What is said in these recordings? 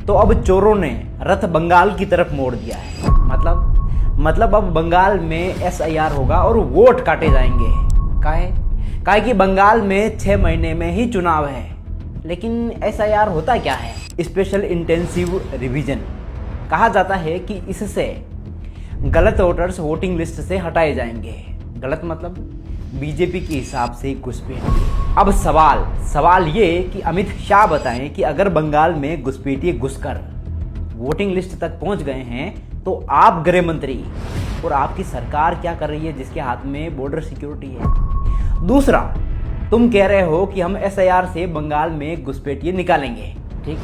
तो अब चोरों ने रथ बंगाल की तरफ मोड़ दिया है। मतलब अब बंगाल में SIR होगा और वोट काटे जाएंगे। काहे कि बंगाल में 6 महीने में ही चुनाव है। लेकिन SIR होता क्या है? Special intensive revision. कहा जाता है कि इससे गलत वोटर्स वोटिंग लिस्ट से हटाए जाएंगे। गलत मतलब बीजेपी के हिसाब से घुसपैठ। अब सवाल ये कि अमित शाह बताएं कि अगर बंगाल में घुसपैठिए घुसकर वोटिंग लिस्ट तक पहुंच गए हैं तो आप गृह मंत्री और आपकी सरकार क्या कर रही है जिसके हाथ में बॉर्डर सिक्योरिटी है? दूसरा, तुम कह रहे हो कि हम SIR से बंगाल में घुसपैठिए निकालेंगे, ठीक?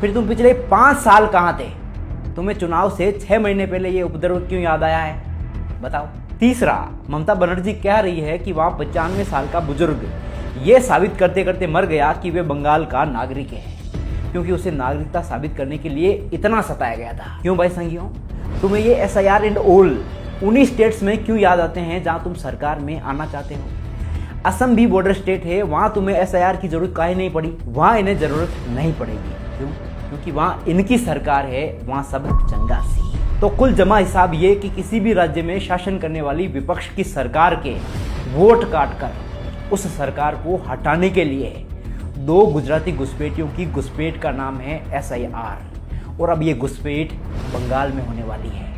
फिर तुम पिछले 5 साल कहाँ थे? तुम्हें चुनाव से 6 महीने पहले ये उपद्रव क्यों याद आया है? बताओ। तीसरा, ममता बनर्जी कह रही है कि वह 95 साल का बुजुर्ग ये साबित करते करते मर गया कि वे बंगाल का नागरिक है, क्योंकि उसे नागरिकता साबित करने के लिए इतना सताया गया था। क्यों भाई संगियों, तुम्हें ये SIR एंड ऑल उन्हीं स्टेट्स में क्यों याद आते हैं जहां तुम सरकार में आना चाहते हो? असम भी बॉर्डर स्टेट है, वहां तुम्हें SIR की जरूरत काहे नहीं पड़ी? वहां इन्हें जरूरत नहीं पड़ेगी। क्यों? क्योंकि वहां इनकी सरकार है, वहां सब चंगासी। तो कुल जमा हिसाब ये कि किसी भी राज्य में शासन करने वाली विपक्ष की सरकार के वोट काटकर उस सरकार को हटाने के लिए 2 गुजराती घुसपैठियों की घुसपैठ का नाम है SIR, और अब ये घुसपैठ बंगाल में होने वाली है।